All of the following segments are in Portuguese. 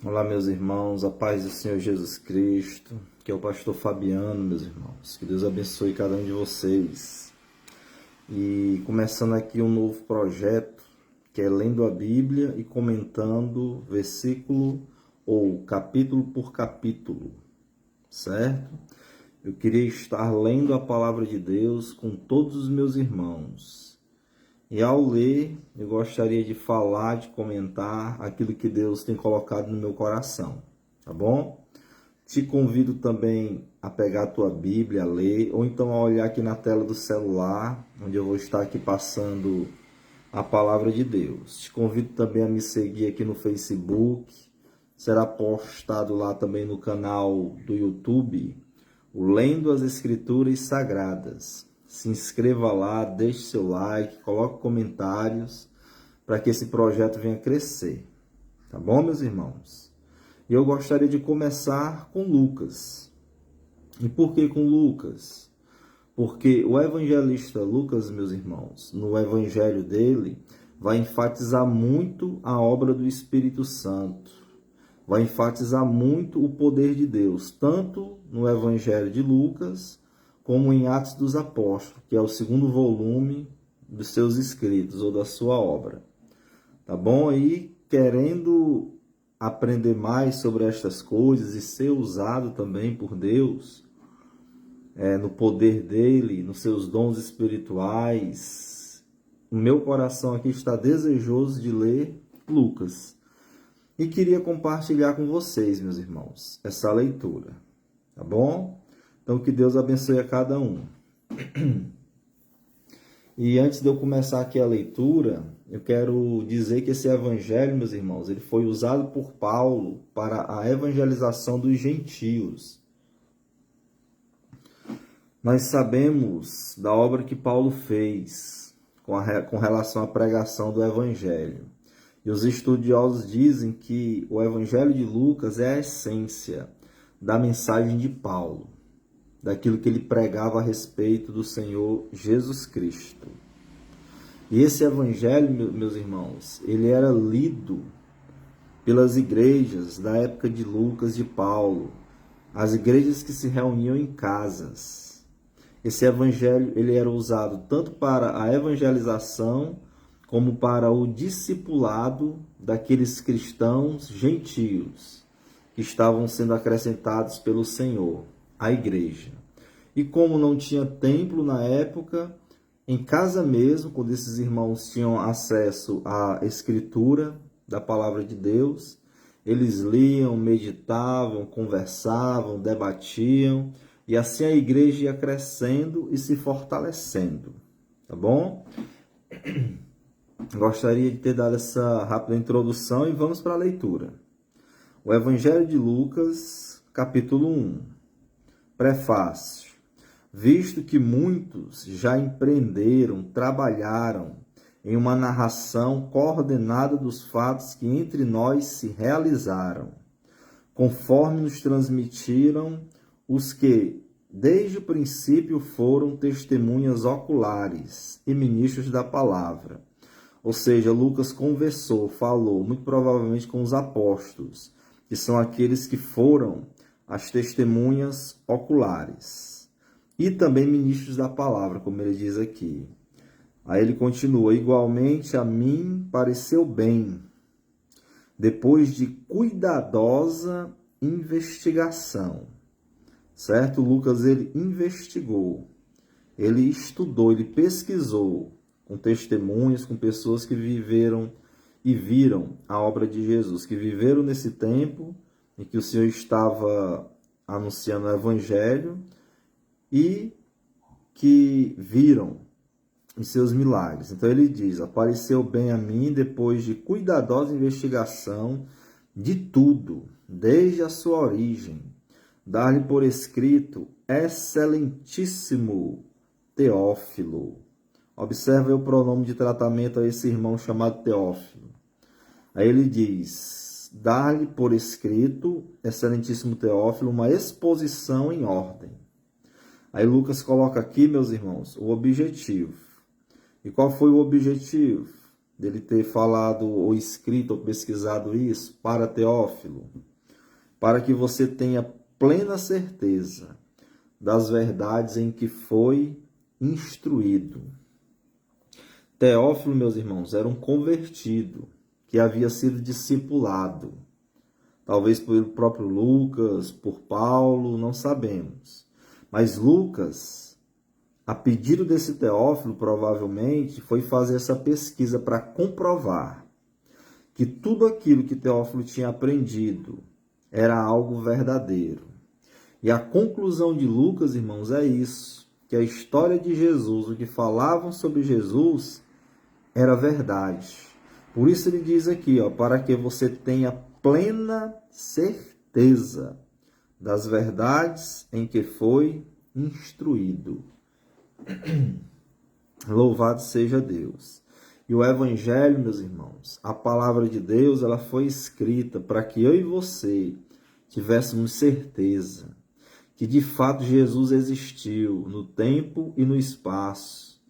Olá, meus irmãos, a paz do Senhor Jesus Cristo, que é o pastor Fabiano, meus irmãos. Que Deus abençoe cada um de vocês. E começando aqui um novo projeto, que é lendo a Bíblia e comentando versículo ou capítulo por capítulo, certo? Eu queria estar lendo a palavra de Deus com todos os meus irmãos. E ao ler, eu gostaria de falar, de comentar aquilo que Deus tem colocado no meu coração, tá bom? Te convido também a pegar a tua Bíblia, a ler, ou então a olhar aqui na tela do celular, onde eu vou estar aqui passando a palavra de Deus. Te convido também a me seguir aqui no Facebook, será postado lá também no canal do YouTube, o Lendo as Escrituras Sagradas. Se inscreva lá, deixe seu like, coloque comentários para que esse projeto venha crescer. Tá bom, meus irmãos? E eu gostaria de começar com Lucas. E por que com Lucas? Porque o evangelista Lucas, meus irmãos, no evangelho dele, vai enfatizar muito a obra do Espírito Santo. Vai enfatizar muito o poder de Deus, tanto no evangelho de Lucas, como em Atos dos Apóstolos, que é o segundo volume dos seus escritos ou da sua obra. Tá bom? E querendo aprender mais sobre estas coisas e ser usado também por Deus, no poder dele, nos seus dons espirituais, o meu coração aqui está desejoso de ler Lucas. E queria compartilhar com vocês, meus irmãos, essa leitura. Tá bom? Então, que Deus abençoe a cada um. E antes de eu começar aqui a leitura, eu quero dizer que esse evangelho, meus irmãos, ele foi usado por Paulo para a evangelização dos gentios. Nós sabemos da obra que Paulo fez com relação à pregação do evangelho. E os estudiosos dizem que o evangelho de Lucas é a essência da mensagem de Paulo, daquilo que ele pregava a respeito do Senhor Jesus Cristo. E esse evangelho, meus irmãos, ele era lido pelas igrejas da época de Lucas, de Paulo, as igrejas que se reuniam em casas. Esse evangelho ele era usado tanto para a evangelização como para o discipulado daqueles cristãos gentios que estavam sendo acrescentados pelo Senhor à igreja. E como não tinha templo na época, em casa mesmo, quando esses irmãos tinham acesso à escritura da palavra de Deus, eles liam, meditavam, conversavam, debatiam, e assim a igreja ia crescendo e se fortalecendo. Tá bom? Gostaria de ter dado essa rápida introdução e vamos para a leitura. O Evangelho de Lucas, capítulo 1. Prefácio. Visto que muitos já empreenderam, trabalharam em uma narração coordenada dos fatos que entre nós se realizaram, conforme nos transmitiram os que, desde o princípio, foram testemunhas oculares e ministros da palavra. Ou seja, Lucas conversou, falou, muito provavelmente com os apóstolos, que são aqueles que foram as testemunhas oculares. E também ministros da palavra, como ele diz aqui. Aí ele continua, igualmente a mim pareceu bem, depois de cuidadosa investigação. Certo? Lucas, ele investigou, ele estudou, ele pesquisou com testemunhas, com pessoas que viveram e viram a obra de Jesus, que viveram nesse tempo em que o Senhor estava anunciando o Evangelho e que viram os seus milagres. Então ele diz, apareceu bem a mim depois de cuidadosa investigação de tudo, desde a sua origem, dar-lhe por escrito, excelentíssimo Teófilo. Observe o pronome de tratamento a esse irmão chamado Teófilo. Aí ele diz, dar-lhe por escrito, excelentíssimo Teófilo, uma exposição em ordem. Aí Lucas coloca aqui, meus irmãos, o objetivo. E qual foi o objetivo? dele ter falado, ou escrito, ou pesquisado isso? Para Teófilo, para que você tenha plena certeza das verdades em que foi instruído. Teófilo, meus irmãos, era um convertido que havia sido discipulado, talvez pelo próprio Lucas, por Paulo, não sabemos. Mas Lucas, a pedido desse Teófilo, provavelmente, foi fazer essa pesquisa para comprovar que tudo aquilo que Teófilo tinha aprendido era algo verdadeiro. E a conclusão de Lucas, irmãos, é isso, que a história de Jesus, o que falavam sobre Jesus, era verdade. Por isso ele diz aqui, para que você tenha plena certeza das verdades em que foi instruído. Louvado seja Deus. E o Evangelho, meus irmãos, a palavra de Deus, ela foi escrita para que eu e você tivéssemos certeza que de fato Jesus existiu no tempo e no espaço,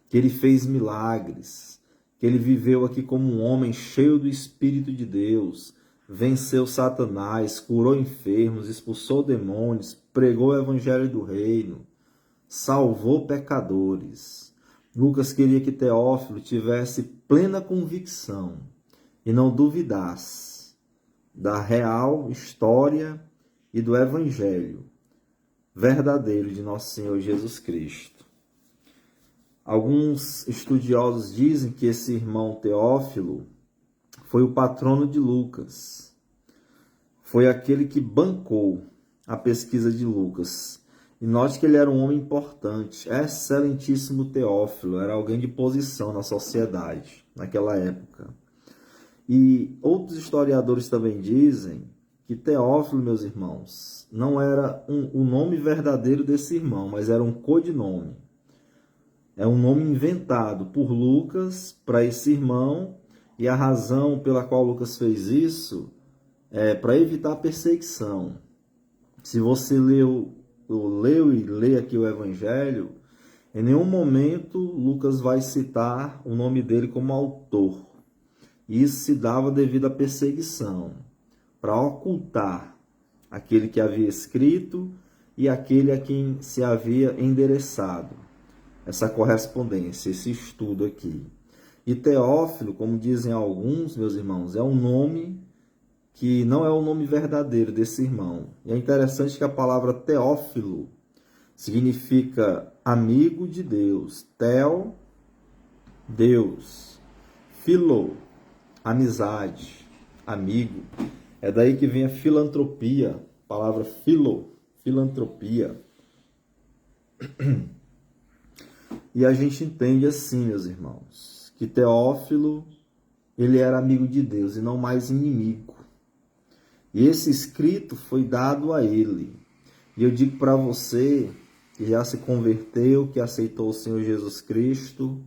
que ele fez milagres, que ele viveu aqui como um homem cheio do Espírito de Deus, venceu Satanás, curou enfermos, expulsou demônios, pregou o Evangelho do Reino, salvou pecadores. Lucas queria que Teófilo tivesse plena convicção e não duvidasse da real história e do Evangelho verdadeiro de nosso Senhor Jesus Cristo. Alguns estudiosos dizem que esse irmão Teófilo foi o patrono de Lucas. Foi aquele que bancou a pesquisa de Lucas. E note que ele era um homem importante, excelentíssimo Teófilo, era alguém de posição na sociedade naquela época. E outros historiadores também dizem que Teófilo, meus irmãos, não era o nome verdadeiro desse irmão, mas era um codinome. É um nome inventado por Lucas para esse irmão, e a razão pela qual Lucas fez isso é para evitar perseguição. Se você leu e lê aqui o Evangelho, em nenhum momento Lucas vai citar o nome dele como autor. Isso se dava devido à perseguição, para ocultar aquele que havia escrito e aquele a quem se havia endereçado essa correspondência, esse estudo aqui. E Teófilo, como dizem alguns, meus irmãos, é um nome que não é o nome verdadeiro desse irmão. E é interessante que a palavra Teófilo significa amigo de Deus. Theo, Deus. Philo, amizade, amigo. É daí que vem a filantropia, a palavra filantropia. E a gente entende assim, meus irmãos, que Teófilo, ele era amigo de Deus e não mais inimigo. E esse escrito foi dado a ele. E eu digo para você que já se converteu, que aceitou o Senhor Jesus Cristo,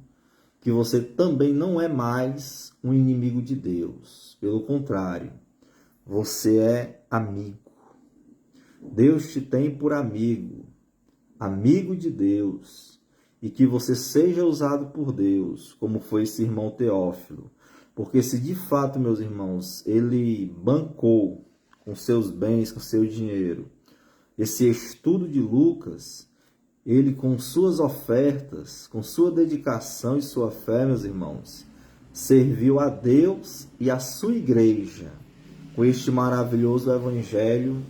que você também não é mais um inimigo de Deus. Pelo contrário, você é amigo. Deus te tem por amigo, amigo de Deus. E que você seja usado por Deus, como foi esse irmão Teófilo. Porque se de fato, meus irmãos, ele bancou com seus bens, com seu dinheiro, esse estudo de Lucas, ele com suas ofertas, com sua dedicação e sua fé, meus irmãos, serviu a Deus e a sua igreja com este maravilhoso evangelho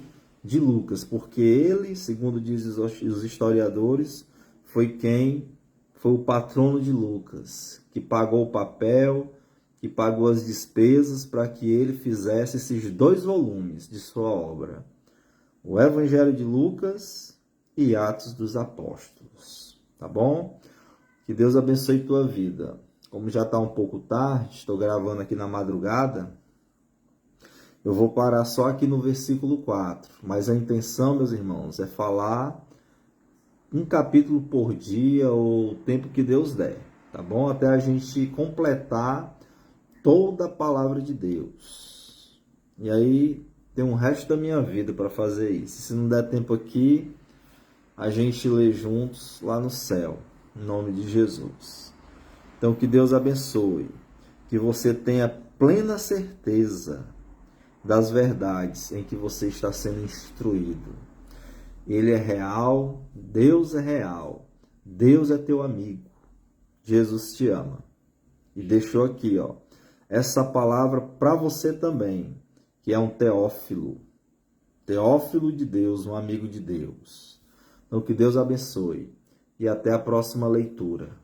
de Lucas, porque ele, segundo dizem os historiadores, foi o patrono de Lucas, que pagou o papel, que pagou as despesas para que ele fizesse esses 2 volumes de sua obra, o Evangelho de Lucas e Atos dos Apóstolos. Tá bom? Que Deus abençoe tua vida. Como já está um pouco tarde, estou gravando aqui na madrugada, eu vou parar só aqui no versículo 4. Mas a intenção, meus irmãos, é falar um capítulo por dia, ou o tempo que Deus der, tá bom? Até a gente completar toda a palavra de Deus. E aí tem um resto da minha vida para fazer isso. Se não der tempo aqui, a gente lê juntos lá no céu, em nome de Jesus. Então que Deus abençoe, que você tenha plena certeza das verdades em que você está sendo instruído. Ele é real, Deus é teu amigo, Jesus te ama. E deixou aqui, essa palavra para você também, que é um Teófilo de Deus, um amigo de Deus. Então que Deus abençoe e até a próxima leitura.